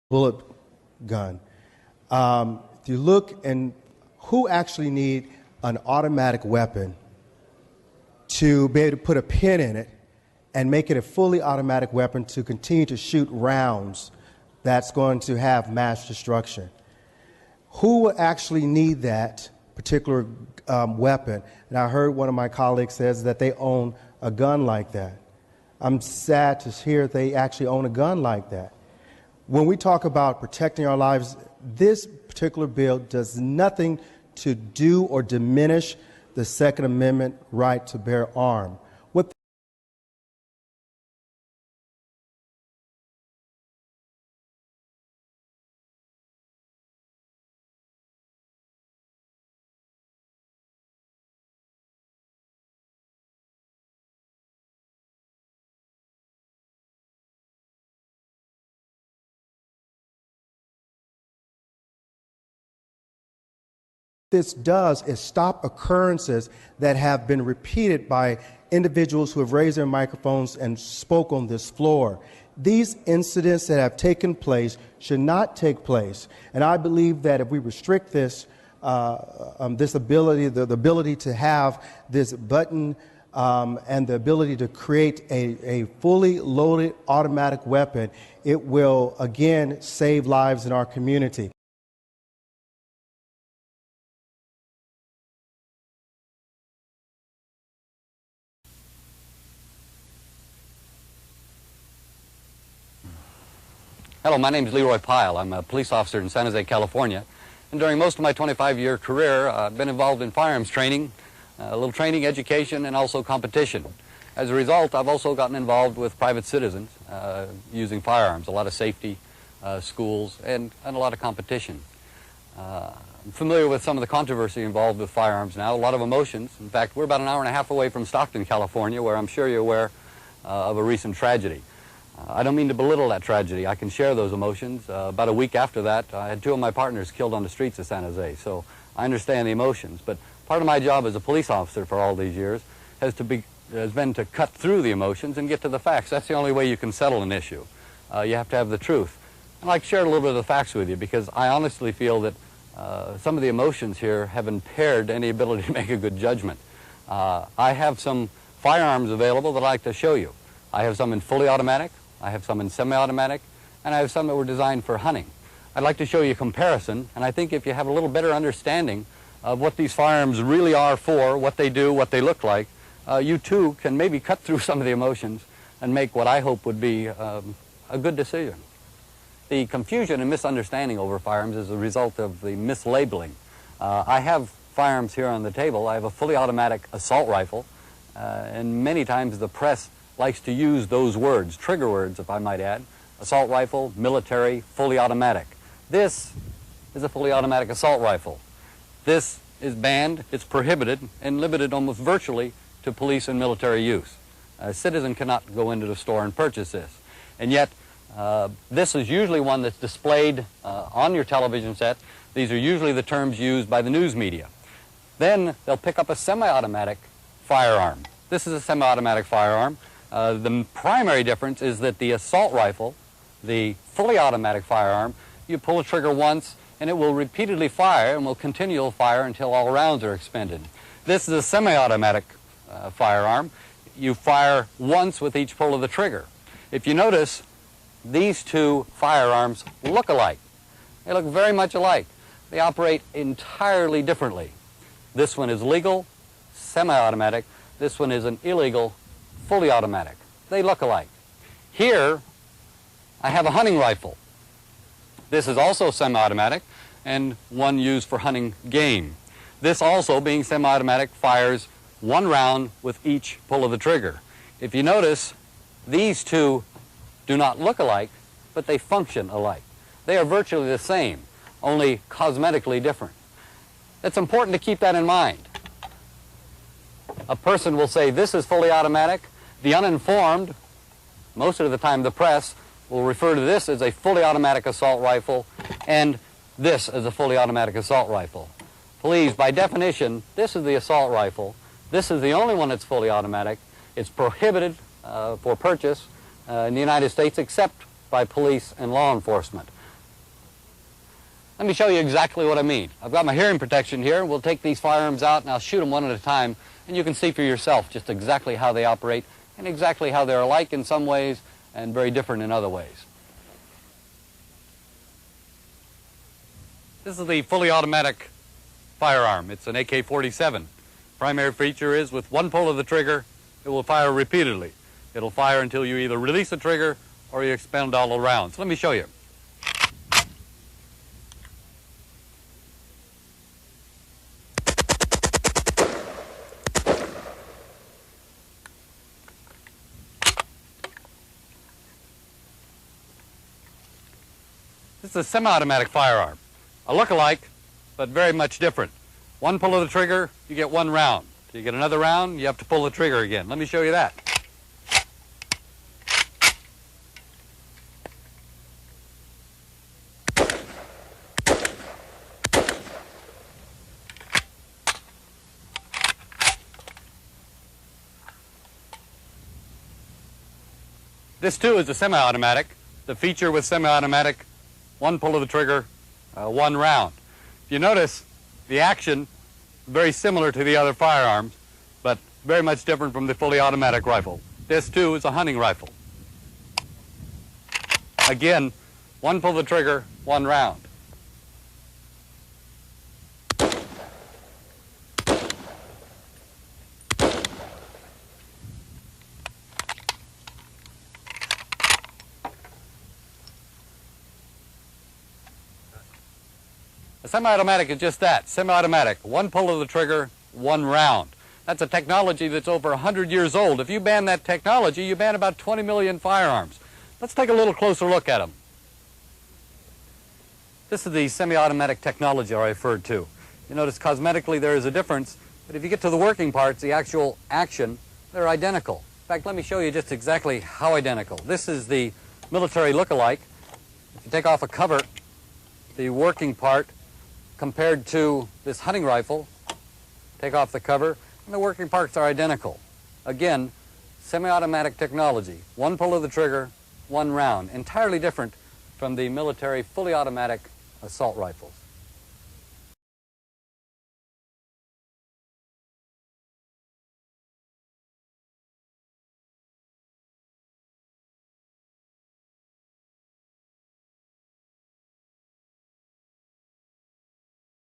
bullet gun. If you look and who actually need an automatic weapon to be able to put a pin in it and make it a fully automatic weapon to continue to shoot rounds that's going to have mass destruction. Who would actually need that particular weapon? And I heard one of my colleagues says that they own a gun like that. I'm sad to hear they actually own a gun like that. When we talk about protecting our lives, this particular bill does nothing to do or diminish the Second Amendment right to bear arms. What this does is stop occurrences that have been repeated by individuals who have raised their microphones and spoke on this floor. These incidents that have taken place should not take place. And I believe that if we restrict this, this ability, the ability to have this button and the ability to create a fully loaded automatic weapon, it will again save lives in our community. Hello, my name is Leroy Pyle. I'm a police officer in San Jose, California. And during most of my 25-year career, I've been involved in firearms training, a little training, education, and also competition. As a result, I've also gotten involved with private citizens using firearms, a lot of safety, schools, and a lot of competition. I'm familiar with some of the controversy involved with firearms now, a lot of emotions. In fact, we're about an hour and a half away from Stockton, California, where I'm sure you're aware of a recent tragedy. I don't mean to belittle that tragedy. I can share those emotions. About a week after that, I had two of my partners killed on the streets of San Jose, so I understand the emotions. But part of my job as a police officer for all these years has been to cut through the emotions and get to the facts. That's the only way you can settle an issue. You have to have the truth. I'd like to share a little bit of the facts with you because I honestly feel that some of the emotions here have impaired any ability to make a good judgment. I have some firearms available that I'd like to show you. I have some in fully automatic, I have some in semi-automatic, and I have some that were designed for hunting. I'd like to show you a comparison, and I think if you have a little better understanding of what these firearms really are for, what they do, what they look like, you too can maybe cut through some of the emotions and make what I hope would be a good decision. The confusion and misunderstanding over firearms is a result of the mislabeling. I have firearms here on the table. I have a fully automatic assault rifle, and many times the press likes to use those words, trigger words if I might add, assault rifle, military, fully automatic. This is a fully automatic assault rifle. This is banned, it's prohibited, and limited almost virtually to police and military use. A citizen cannot go into the store and purchase this. And yet, this is usually one that's displayed on your television set. These are usually the terms used by the news media. Then they'll pick up a semi-automatic firearm. This is a semi-automatic firearm. The primary difference is that the assault rifle, the fully automatic firearm, you pull the trigger once and it will repeatedly fire and will continue to fire until all rounds are expended. This is a semi-automatic firearm. You fire once with each pull of the trigger. If you notice, these two firearms look alike. They look very much alike. They operate entirely differently. This one is legal, semi-automatic. This one is an illegal, fully automatic. They look alike. Here, I have a hunting rifle. This is also semi-automatic and one used for hunting game. This also, being semi-automatic, fires one round with each pull of the trigger. If you notice, these two do not look alike, but they function alike. They are virtually the same, only cosmetically different. It's important to keep that in mind. A person will say this is fully automatic. The uninformed, most of the time the press, will refer to this as a fully automatic assault rifle and this as a fully automatic assault rifle. Please, by definition, this is the assault rifle. This is the only one that's fully automatic. It's prohibited for purchase in the United States except by police and law enforcement. Let me show you exactly what I mean. I've got my hearing protection here. We'll take these firearms out and I'll shoot them one at a time, and you can see for yourself just exactly how they operate and exactly how they're alike in some ways and very different in other ways. This is the fully automatic firearm. It's an AK-47. Primary feature is with one pull of the trigger, it will fire repeatedly. It'll fire until you either release the trigger or you expend all the rounds. Let me show you. This is a semi-automatic firearm. A look-alike, but very much different. One pull of the trigger, you get one round. You get another round, you have to pull the trigger again. Let me show you that. This too is a semi-automatic. The feature with semi-automatic, one pull of the trigger, one round. If you notice, the action very similar to the other firearms, but very much different from the fully automatic rifle. This too is a hunting rifle. Again, one pull of the trigger, one round. A semi-automatic is just that, semi-automatic. One pull of the trigger, one round. That's a technology that's over 100 years old. If you ban that technology, you ban about 20 million firearms. Let's take a little closer look at them. This is the semi-automatic technology I referred to. You notice cosmetically there is a difference, but if you get to the working parts, the actual action, they're identical. In fact, let me show you just exactly how identical. This is the military look-alike. If you take off a cover, the working part compared to this hunting rifle, take off the cover, and the working parts are identical. Again, semi-automatic technology. One pull of the trigger, one round. Entirely different from the military fully automatic assault rifles.